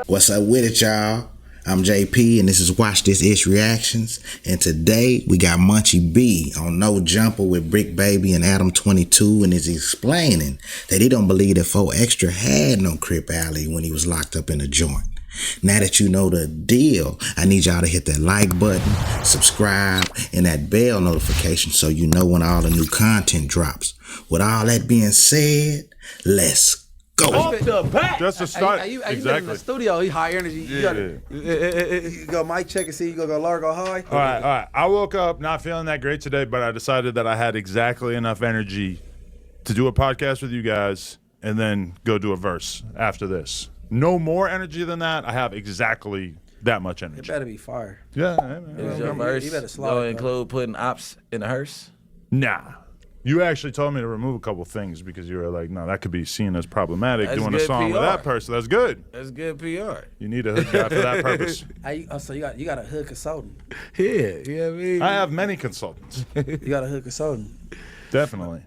What's up with it, y'all? I'm JP, and this is Watch This Ish Reactions. And today we got Munchie B on No Jumper with Bricc Baby and Adam 22, and is explaining that he don't believe that 4 Extra had no Crip alley when he was locked up in a joint. Now that you know the deal, I need y'all to hit that like button, subscribe, and that bell notification so you know when all the new content drops. With all that being said, let's go. Off the bat. Just to start. You Exactly. in the studio, he high energy. You go mic check and see you go low, go high. All right. I woke up not feeling that great today, but I decided that I had exactly enough energy to do a podcast with you guys and then go do a verse after this. No more energy than that. I have exactly that much energy. It better be fire. Yeah. Is your verse You better slide, gonna bro. include putting ops in the hearse? Nah. You actually told me to remove a couple things because you were like, no, that could be seen as problematic That's doing a good song with PR. that person. That's good. That's good PR. You need a hood guy for that purpose. So you got a hood consultant. Yeah, you know what I mean? I have many consultants. You got a hood consultant. Definitely.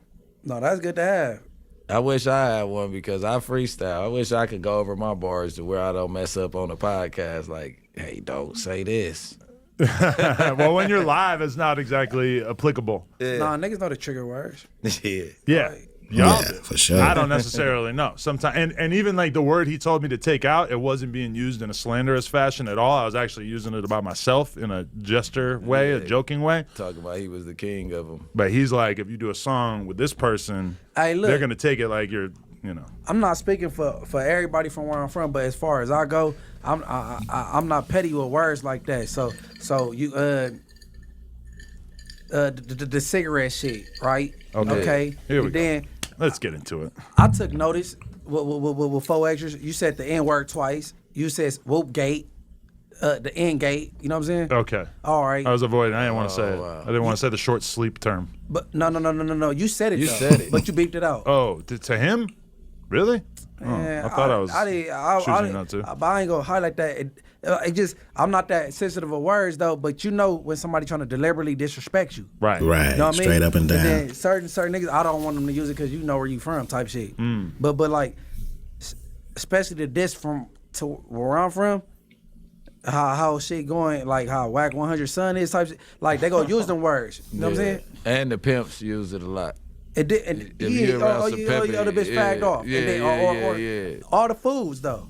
No, that's good to have. I wish I had one because I freestyle. I wish I could go over my bars to where I don't mess up on the podcast. Like, hey, don't say this. Well, when you're live, it's not exactly applicable. Nah, niggas know the trigger words. Yeah. Yeah. Right. Y'all Yeah, do. for sure. I don't necessarily know. Sometimes, and even like the word he told me to take out, it wasn't being used in a slanderous fashion at all. I was actually using it about myself in a gesture way, a joking way. Talking about he was the king of them. But he's like, if you do a song with this person, Hey, look. they're gonna take it like you're, you know. I'm not speaking for everybody from where I'm from, but as far as I go, I'm not petty with words like that. So you the cigarette shit, right? Okay. Here we go. Then Let's get into it. I took notice with 4 extras. You said the N word twice. You said whoop gate, the N gate. You know what I'm saying? Okay. All right. I was avoiding. I didn't want to say it. wow. I didn't want to say the short sleep term. But no. You said it. You though. said it. But you beeped it out. Oh, to him? Really? Man, I thought I was choosing not to. But I ain't gonna highlight that. It just I'm not that sensitive of words though. But you know when somebody trying to deliberately disrespect you. Right. Right, You know what I mean? straight up and down. then certain niggas, I don't want them to use it because you know where you from, type shit. But like, especially the diss from to where I'm from, how shit going, like how Whack 100 Son is type shit. Like they gonna use them words. You know what I'm saying? And the pimps use it a lot. And If you around some the pimping, bitch fagged off. yeah, And then, yeah. all the foods though.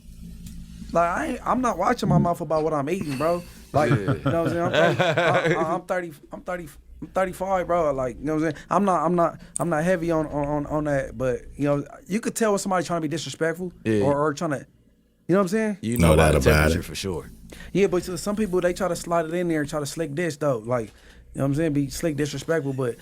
Like I'm not watching my mouth about what I'm eating, bro. Like you know what I'm saying? I'm 35, bro. Like you know what I'm saying? I'm not heavy on that, but you know you could tell when somebody trying to be disrespectful or trying to, you know what I'm saying? You No know doubt about the about temperature it. for sure. Yeah, but to some people they try to slide it in there and try to slick dish though, like. You know what I'm saying? Be slick, disrespectful, but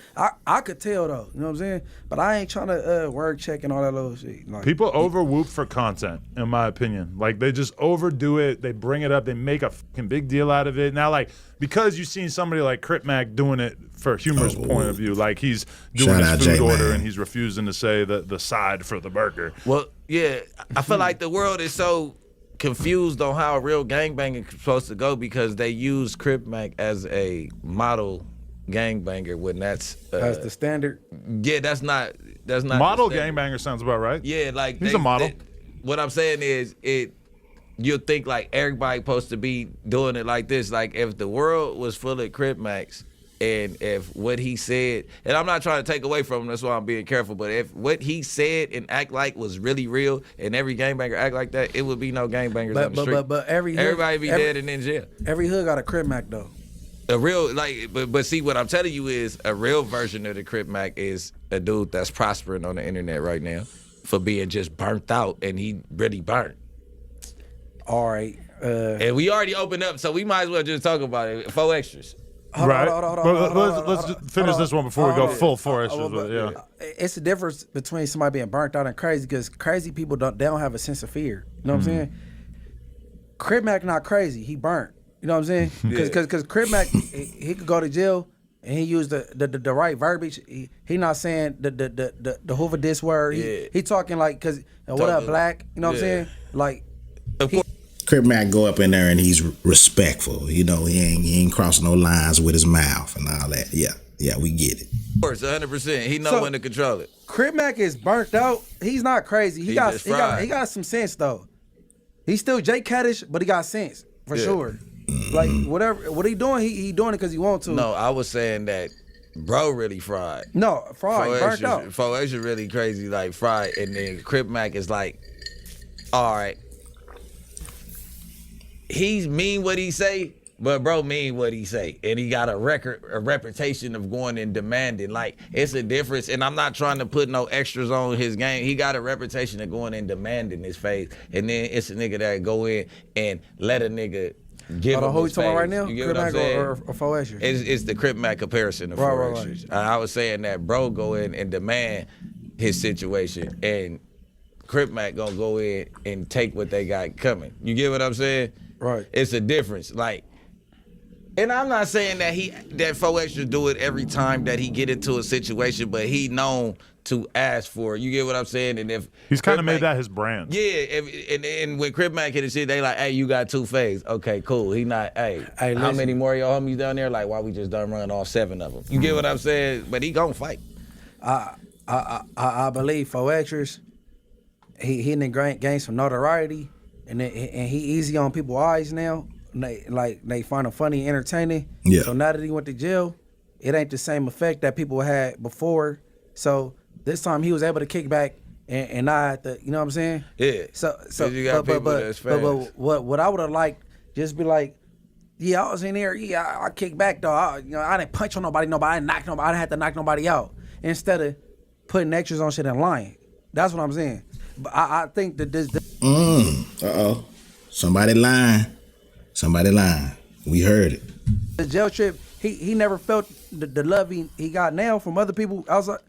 I could tell though. You know what I'm saying? But I ain't trying to word check and all that little shit. Like, People over whoop for content, in my opinion. Like they just overdo it. They bring it up. They make a fucking big deal out of it. Now, like because you've seen somebody like Crip Mac doing it for humor's point of view, like he's doing Shout out his food J-Man. order and he's refusing to say the side for the burger. Well, yeah, I feel like the world is so confused on how a real gangbanging is supposed to go because they use Crip Mac as a model gangbanger when that's the standard. yeah, that's not Model the standard. gangbanger sounds about right. Yeah, like He's a model. What I'm saying is you'll think like everybody supposed to be doing it like this. Like if the world was full of Crip Macs and if what he said, and I'm not trying to take away from him, that's why I'm being careful, but if what he said and act like was really real and every gangbanger act like that, it would be no gangbangers on the street. But Everybody be dead and in jail. Every hood got a Crip Mac though. A real but see what I'm telling you is a real version of the Crip Mac is a dude that's prospering on the internet right now for being just burnt out and he really burnt. All right. And we already opened up, so we might as well just talk about it. 4 extras. Right. Let's just finish this one before we go full 4 extras. Yeah. It's the difference between somebody being burnt out and crazy because crazy people don't have a sense of fear. You know what I'm saying? Crip Mac not crazy. He burnt. You know what I'm saying? Because Crip Mac, he could go to jail and he used the right verbiage. He not saying the Hoover diss word. He talking like, because what up, black? You know what I'm saying? Like, Crip Mac go up in there and he's respectful. You know, he ain't crossing no lines with his mouth and all that. Yeah, we get it. Of course, 100%. He know when to control it. Crip Mac is burnt out. He's not crazy. He got some sense though. He's still Jay Caddish, but he got sense for sure. Like whatever, what he doing? He doing it because he want to. No, I was saying that bro really fried. No, fried, burnt out. 4X really crazy, like fried, and then Crip Mac is like, all right, he's mean what he say, but bro mean what he say, and he got a reputation of going and demanding. Like, it's a difference, and I'm not trying to put no extras on his game. He got a reputation of going and demanding his face, and then it's a nigga that go in and let a nigga give him who you his talking about face. right now? You get Crip what I'm Mac saying? or 4X? It's the Crip Mac comparison of 4X. I was saying that bro go in and demand his situation, and Crip Mac gonna go in and take what they got coming. You get what I'm saying? Right. It's a difference. Like, and I'm not saying that 4X should do it every time that he get into a situation, but he known to ask for it. You get what I'm saying? And if he's kind of made that his brand. Yeah, and when Crip Mac hit the shit, they like, hey, you got 2 fades. Okay, cool. He not, hey how many more of your homies down there? Like, why we just done run all 7 of them? You get what I'm saying? But he gonna fight. I believe 4Xers, he done gained some notoriety, and he easy on people's eyes now. They find him funny and entertaining. Yeah. So now that he went to jail, it ain't the same effect that people had before. So this time he was able to kick back and not have to, you know what I'm saying? Yeah. So you got people that's fast. but what I would have liked, just be like, yeah, I was in there, yeah, I kicked back though. I didn't punch on nobody, I didn't knock nobody, I didn't have to knock nobody out. Instead of putting extras on shit and lying. That's what I'm saying. But I think that this Uh-oh. Somebody lying. We heard it. the jail trip, he never felt the love he got now from other people outside.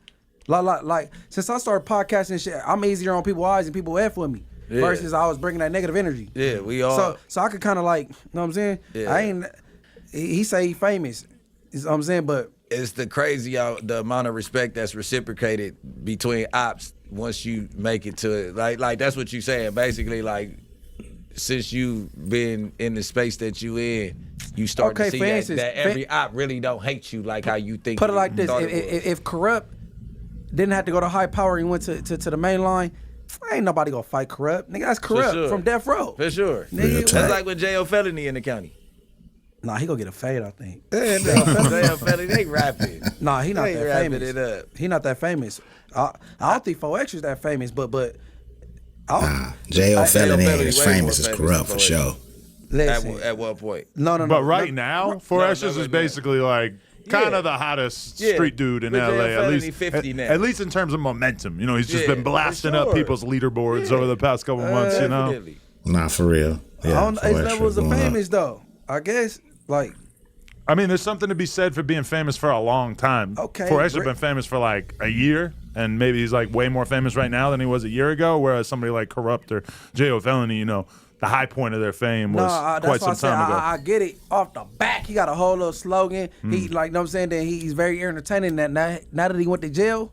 Like since I started podcasting and shit, I'm easier on people's eyes and people F with me. Yeah. Versus I was bringing that negative energy. Yeah, we all. So I could kind of like, you know what I'm saying? Yeah. He say he famous. You know what I'm saying? But It's the the amount of respect that's reciprocated between ops once you make it to it. Like that's what you saying. Basically, like, since you been in the space that you in, you start to see that every op really don't hate you like how you think. Put it like this: if Corrupt didn't have to go to high power and went to the main line, ain't nobody gonna fight Corrupt. Nigga, that's Corrupt from Death Row. For sure. Nigga, that's like with J.O. Felony in the county. Nah, he gonna get a fade, I think. J.O. Felony, they rapping. Nah, he not They that wrapping famous. it up. He not that famous. I don't think 4X is that famous, but J.O. Felony ain't Felony as way famous more as famous Corrupt than for sure. listen, At what point? no. But right now, 4X is basically like kind Yeah. of the hottest Yeah. street dude in But LA. J.O. At Felony least, 50 now. at least in terms of momentum. You know, he's just Yeah, been blasting for up sure. people's leaderboards Yeah. over the past couple months. You know, Definitely. Nah, for real. I Yeah, don't know. 4X His levels was of going up. famous though. I guess like I mean, there's something to be said for being famous for a long time. Okay, 4X has been famous for like a year, and maybe he's like way more famous right now than he was a year ago. Whereas somebody like Corrupt or J.O. Felony, you know, the high point of their fame was quite some time ago. I get it off the back. He got a whole little slogan. He like, you know what I'm saying? That he's very entertaining. That now that he went to jail,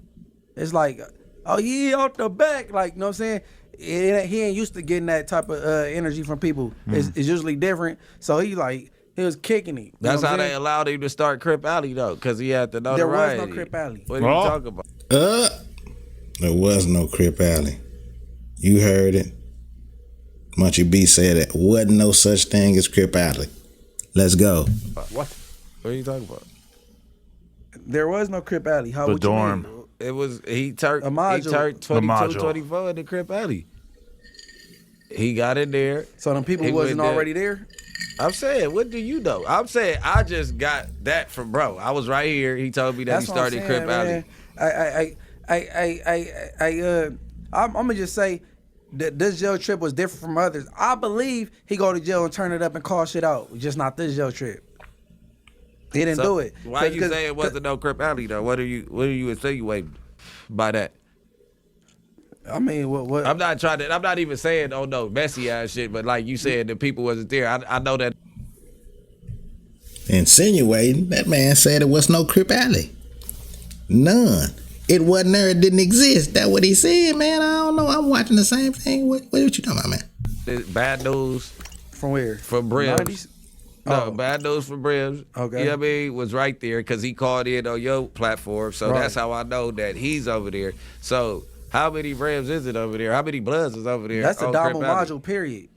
it's like, oh yeah, off the back. Like, you know what I'm saying? He ain't used to getting that type of energy from people. It's usually different. So he was kicking it. That's how they allowed him to start Crip Alley though, because he had the There notoriety. was no Crip Alley. What are you talking about? There was no Crip Alley. You heard it. Munchie B said it wasn't no such thing as Crip Alley. Let's go. What are you talking about? There was no Crip Alley. How The would you dorm. mean? It was he turned A module. 22, module. 24 in the Crip Alley. He got in there. So them people He wasn't went there. already there? I'm saying, what do you know? I'm saying I just got that from bro. I was right here. He told me that he That's what I'm started saying, Crip Alley. I'm gonna just say that this jail trip was different from others. I believe he go to jail and turn it up and call shit out. Just not this jail trip. He didn't do it. Why you say it wasn't no Crip Alley though? What are you insinuating by that? I mean, what? I'm not even saying oh no messy ass shit, but like you said, the people wasn't there. I know that. Insinuating, that man said it was no Crip Alley. None. It wasn't there, it didn't exist. That's what he said, man. I don't know. I'm watching the same thing. What you talking about, man? This bad news From where? from Bricc. 90s? No, Oh. bad news for Bricc. Okay. You know what I mean? Was right there because he called in on your platform. So Right. that's how I know that he's over there. So how many Rams is it over there? How many Bloods is over there? That's a on double Crip Alley? module, period.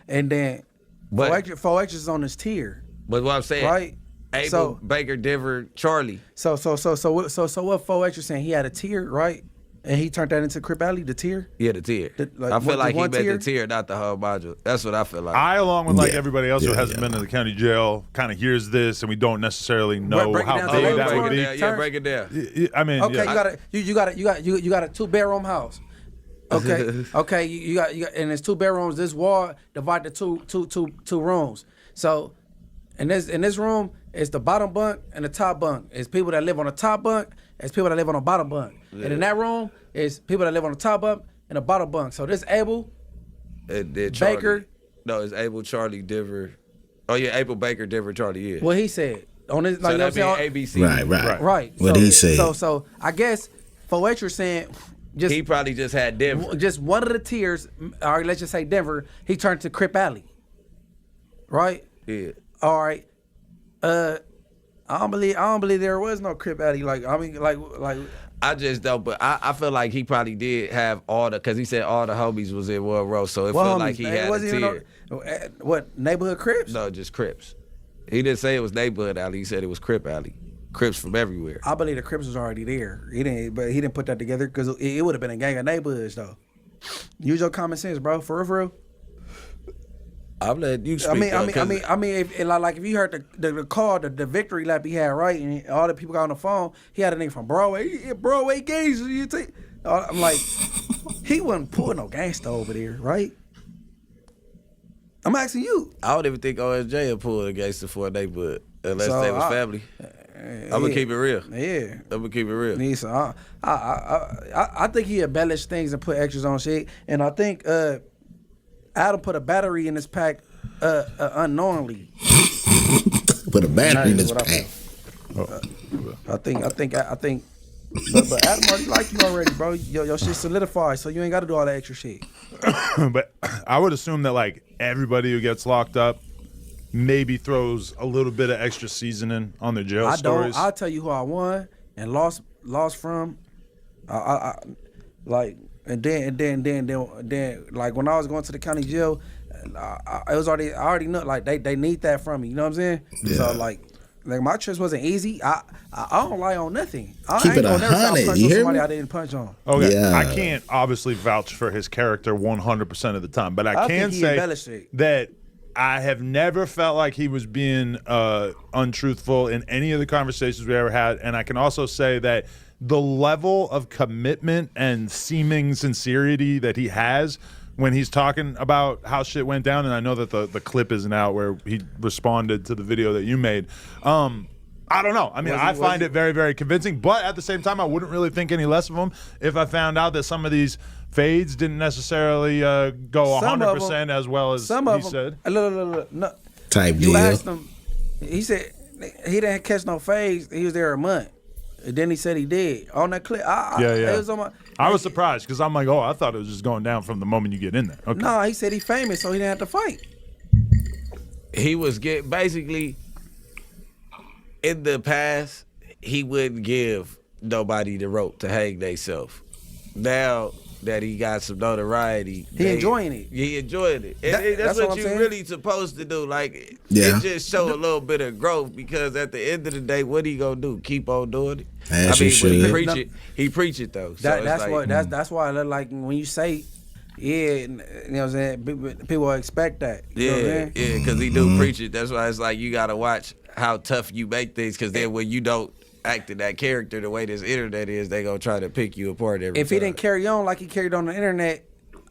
And then But- 4X is on his tier, But what I'm saying, right? Abel, So- Baker, Denver, Charlie. So what 4X is saying, he had a tier, right? And he turned that into Crip Alley, the tier. Yeah, the tier. I feel like he meant the tier, not the whole module. That's what I feel like. I, along with like Yeah. everybody else who Yeah, hasn't been to the county jail, kind of hears this, and we don't necessarily know Break it how down to big layman's that would terms. be. Yeah, break it down. I mean, Okay, yeah. you got a 2-bedroom house. Okay, okay, you got, and it's 2 bedrooms. This wall divided to two rooms. So, in this room, it's the bottom bunk and the top bunk. It's people that live on the top bunk. It's people that live on the bottom bunk. Yeah. And in that room, it's people that live on the top bunk and the bottom bunk. So this Abel, And then Charlie. Baker. No, it's Abel, Charlie, Denver. Oh yeah, Abel, Baker, Denver, Charlie. Yeah. what he said on this, like So you know that what I'm means saying? ABC. Right. Right. What he said. So I guess 4X you're saying just He probably just had Denver. just one of the tiers, or let's just say Denver, he turned to Crip Alley. Right? Yeah. All right. I don't believe there was no Crip Alley. Like I just don't, but I feel like he probably did have all the, because he said all the homies was in one row, so it what felt homies? like he It had a wasn't even tier. what neighborhood Crips? No, just Crips. He didn't say it was neighborhood alley. He said it was Crip alley. Crips from everywhere. I believe the Crips was already there. He didn't put that together because it would have been a gang of neighborhoods though. Use your common sense, bro. For real. I'm letting you speak. I mean, if you heard the call, the victory lap he had, right, and all the people got on the phone, he had a nigga from Broadway, Broadway gangs. You take, I'm like, he wasn't pulling no gangster over there, right? I'm asking you. I don't even think OSJ would pull a gangster for a neighborhood unless So, they was family. I'm gonna keep it real. Yeah. I'm gonna keep it real. So I think he embellished things and put extras on shit, and I think Adam put a battery in his pack unknowingly. Put a battery in That's his what I pack. I think. But Adam already like you already, bro. Your shit solidified, so you ain't got to do all that extra shit. But I would assume that like everybody who gets locked up maybe throws a little bit of extra seasoning on their jail stories. I'll tell you who I won and lost from. And then like when I was going to the county jail, I already know like they need that from me. You know what I'm saying? Yeah. So like my trips wasn't easy. I don't lie on nothing. I Keep ain't it gonna never say I 100, punched you on hear somebody me? I didn't punch on. Okay, Yeah. I can't obviously vouch for his character 100% of the time, but I can think he embellished say it. that I have never felt like he was being untruthful in any of the conversations we ever had, and I can also say that the level of commitment and seeming sincerity that he has when he's talking about how shit went down, and I know that the clip isn't out where he responded to the video that you made. I don't know. I mean, I find it very, very convincing, but at the same time, I wouldn't really think any less of him if I found out that some of these fades didn't necessarily go Some of 100% them- as well as Some he of them. said. Look, no. Type You deal. asked him. He said he didn't catch no fades. He was there a month. And then he said he did on that clip. Yeah. It was on my, I was surprised because I'm like, oh, I thought it was just going down from the moment you get in there. Okay. No, he said he famous, so he didn't have to fight. He was basically in the past. He wouldn't give nobody the rope to hang theyself. Now that he got some notoriety, enjoying it. He enjoying it. And That's that's what what I'm you saying. really supposed to do. Like, Yeah. it just show a little bit of growth because at the end of the day, what he gonna do? Keep on doing it? As I you mean, when he should. preach it, he preach it though. So That's it's what like, that's why I look like when you say, yeah, you know what I'm saying. People expect that. You know what I'm Yeah, saying? because he do preach it. That's why it's like you gotta watch how tough you make things, because then when you don't act in that character the way this internet is, they gonna try to pick you apart every If time. he didn't carry on like he carried on the internet,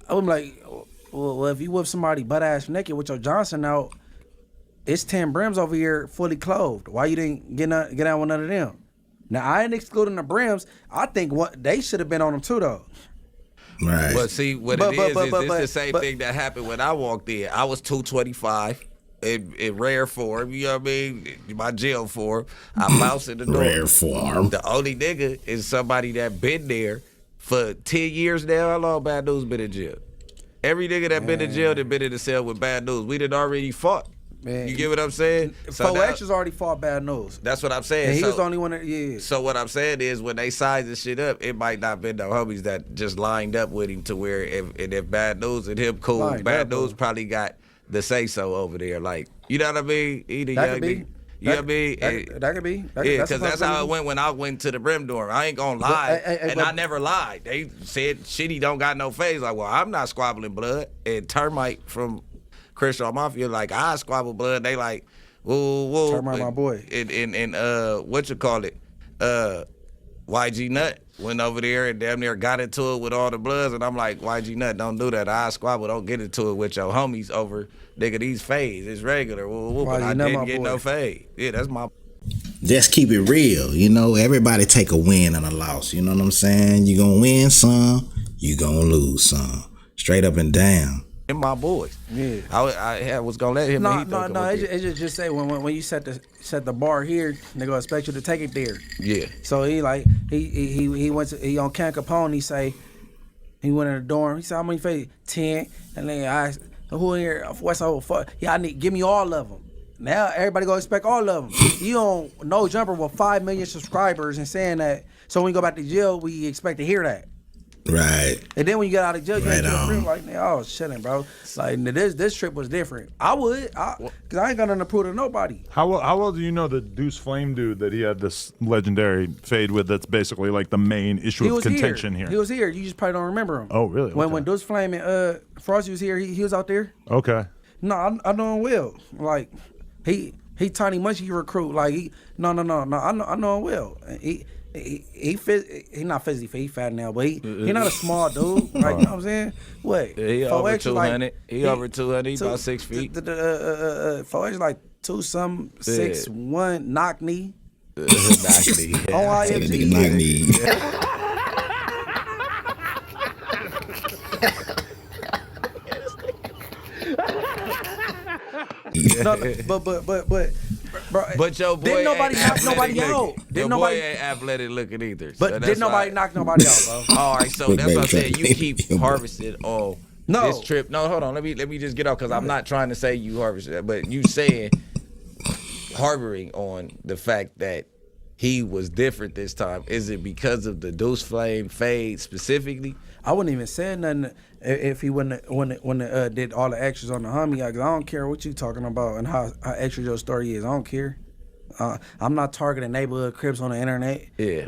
I'm like, well, if you whip somebody butt ass naked with your Johnson out, it's 10 brims over here fully clothed. Why you didn't get out with none of them? Now I ain't excluding the brims. I think what they should have been on them too though. Right. But see, what But- it but- is, but- it's but- the same but- thing that happened when I walked in. I was 225 in rare form, you know what I mean? My jail form. I bounced in the door. Rare form. The only nigga is somebody that been there for 10 years now. How long Bad News been in jail? Every nigga that been in jail that been in the cell with Bad News. We done already fought. Man. You get what I'm saying? So now- 4X has already fought Bad News. that's what I'm saying. And he So- was the only one that, yeah. So what I'm saying is, when they size this shit up, it might not been no homies that just lined up with him to where if Bad News and him cool, Lined Bad up, News bro. probably got the say so over there. Like, you know what I mean? He the That young could be. nigga. You know what I mean? That could be. Yeah, because that's how it went when I went to the Brim dorm. I ain't gonna lie, and I never lied. They said Shitty don't got no face. Like, well, I'm not squabbling blood. And Termite from Crenshaw Mafia, like, I squabble blood. They like, whoa. Termite, my boy. And what you call it? YG Nut went over there and damn near got into it with all the Bloods, and I'm like, YG Nut, don't do that. I squabble, don't get into it with your homies over, nigga, these fades. It's regular. But I didn't get no fade. Yeah, that's my... Just keep it real, you know. Everybody take a win and a loss. You know what I'm saying? You gonna win some, you gonna lose some. Straight up and down. And my boys. Yeah. I was gonna let him. No. It just say when you set the bar here, they gonna expect you to take it there. Yeah. So he on Can Capone. He say he went in the dorm. He said, how many faces? 10. And then I asked, who in here? What's the whole fuck? Yeah, give me all of them. Now everybody gonna expect all of them. You don't No Jumper with 5 million subscribers and saying that. So when you go back to jail, we expect to hear that. Right. And then when you get out of jail, you right get free, like, oh, shitting, bro. Like, this trip was different. I would, because I ain't got nothing to prove to nobody. How well do you know the Deuce Flame dude that he had this legendary fade with that's basically like the main issue of contention here? He was here. You just probably don't remember him. Oh, really? Okay. When Deuce Flame and Frosty was here, he was out there. Okay. No, I know him well. Like, he Tiny Munchie recruit. Like, no. I know him well. He not physically fit, he fat now, but he not a small dude. Like, you know what I'm saying? What? Yeah, he over 200. He over 200. He about 6 feet. 4X like 2-something, 6'1", knock knee. Knock knee. OIFG. Knock knee. No, but your boy didn't nobody ain't knock nobody out. Your boy ain't athletic looking either. But so didn't nobody knock nobody out, bro. All right, so that's what I'm saying. You keep harvesting on No. this trip. No, hold on. Let me just get off because I'm not trying to say you harvested, but you saying harboring on the fact that he was different this time. Is it because of the Deuce Flame fade specifically? I wouldn't even say nothing if he wouldn't did all the extras on the homie. Cause I don't care what you talking about and how extra your story is. I don't care. I'm not targeting neighborhood Crips on the internet. Yeah.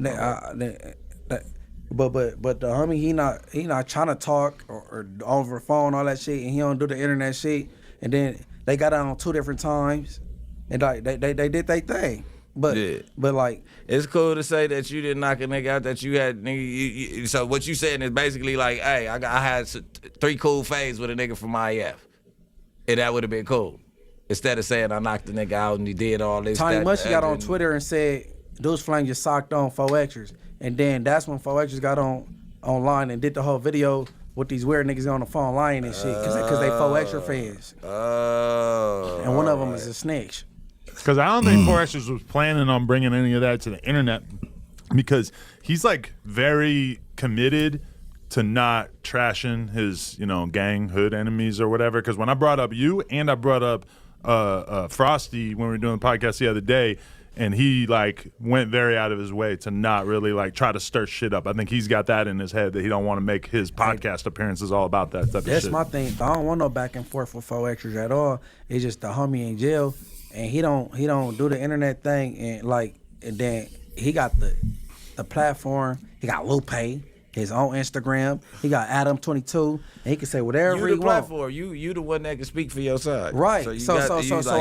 But the homie, he not trying to talk or over the phone, all that shit, and he don't do the internet shit. And then they got out on 2 different times, and like they did their thing. But like, it's cool to say that you didn't knock a nigga out, that you had nigga. So what you saying is basically like, hey, I had 3 cool fades with a nigga from IF, and that would have been cool. Instead of saying I knocked the nigga out and he did all this. Tiny Munchie got on Twitter and said Deuce Flame just socked on 4Xers, and then that's when 4Xers got online and did the whole video with these weird niggas on the phone lying and shit, because they 4Xer fans. Oh. And one of them is a snitch. Because I don't think 4Xers was planning on bringing any of that to the internet, because he's like very committed to not trashing his, gang hood enemies or whatever. Because when I brought up you and I brought up Frosty when we were doing the podcast the other day, and he like went very out of his way to not really like try to stir shit up. I think he's got that in his head that he don't want to make his podcast appearances all about that type of shit. That's my thing. I don't want no back and forth with 4Xers at all. It's just the homie in jail. And he don't do the internet thing, and then he got the platform. He got Lupe, his own Instagram. He got Adam 22, and he can say whatever he wants. Platform. You the one that can speak for your side. Right. So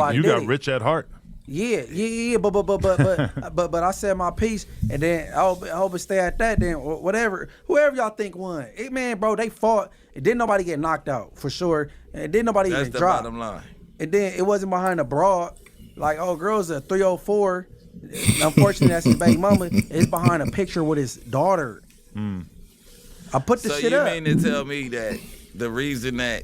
you got rich at heart. Yeah. But I said my piece, and then I hope it stay at that. Then whoever y'all think won. Hey, man, bro, they fought. And didn't nobody get knocked out for sure. And didn't nobody even drop. That's the bottom line. And then it wasn't behind a broad. Like, girl's a 304. Unfortunately, that's his baby mama. It's behind a picture with his daughter. I put the shit up. So you mean to tell me that the reason that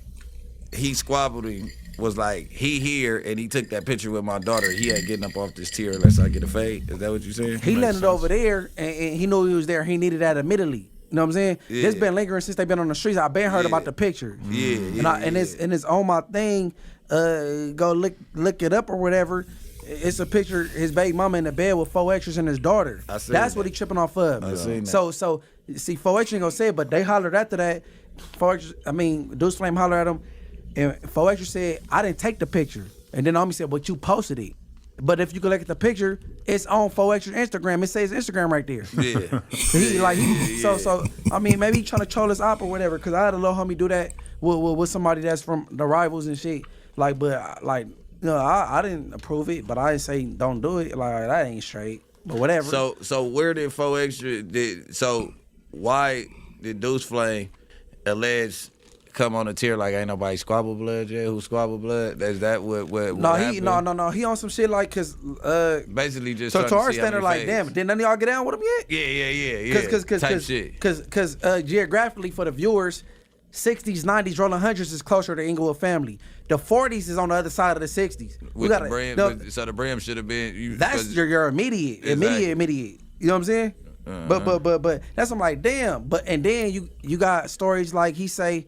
he squabbled him was like, he here and he took that picture with my daughter, he ain't getting up off this tier unless I get a fade? Is that what you saying? He landed over there, and he knew he was there. He needed that immediately. You know what I'm saying? Yeah. This been lingering since they been on the streets. I've been heard about the picture. And it's on my thing. Go look it up or whatever. It's a picture his baby mama in the bed with 4Xers and his daughter. That's what he tripping off of. I seen that. So see, 4Xers ain't gonna say it, but they hollered after that. 4Xers, Deuce Flame hollered at him. And 4 Extra said, I didn't take the picture. And then homie said, but you posted it. But if you can look at the picture, it's on 4 Extra's Instagram. It says Instagram right there. Yeah. So I mean, maybe he trying to troll us up or whatever. Cause I had a little homie do that with somebody that's from the Rivals and shit. Like, but like, I didn't approve it, but I didn't say don't do it. Like that ain't straight. But whatever. So where did 4 Extra why did Deuce Flame alleged come on a tier like ain't nobody squabble blood yet? Who squabble blood? Is that what happened? No. He on some shit like cause basically just so trying to our see how standard many like fades. damn, didn't none of y'all get down with him yet? Yeah. Type shit. Cause geographically for the viewers, 60s, 90s, rolling hundreds is closer to Inglewood family. The 40s is on the other side of the 60s. The Brim, so the Brim should have been. That's your immediate. You know what I'm saying? But that's I'm like damn. But and then you got stories like he say,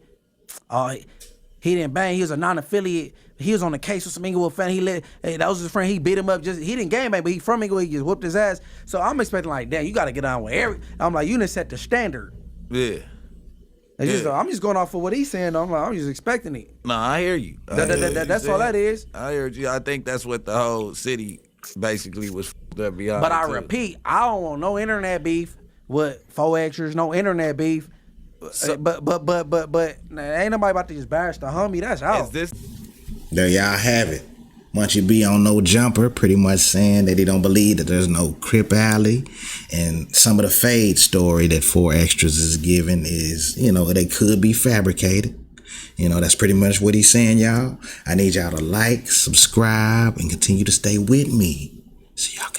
he didn't bang. He was a non-affiliate. He was on the case with some Inglewood fan. That was his friend. He beat him up. He didn't game bang, but he from Inglewood. He just whooped his ass. So I'm expecting like damn, you got to get on with I'm like you done set the standard. Yeah. I'm just going off of what he's saying. I'm just expecting it. Nah, I hear you. That's all that is. I heard you. I think that's what the whole city basically was up behind. But I repeat, I don't want no internet beef with 4 Extras. No internet beef. So, but ain't nobody about to just bash the homie. That's out. There y'all have it. Munchie B on No Jumper, pretty much saying that he don't believe that there's no Crip Alley. And some of the fade story that 4 Extras is giving is, they could be fabricated. That's pretty much what he's saying, y'all. I need y'all to like, subscribe, and continue to stay with me so y'all can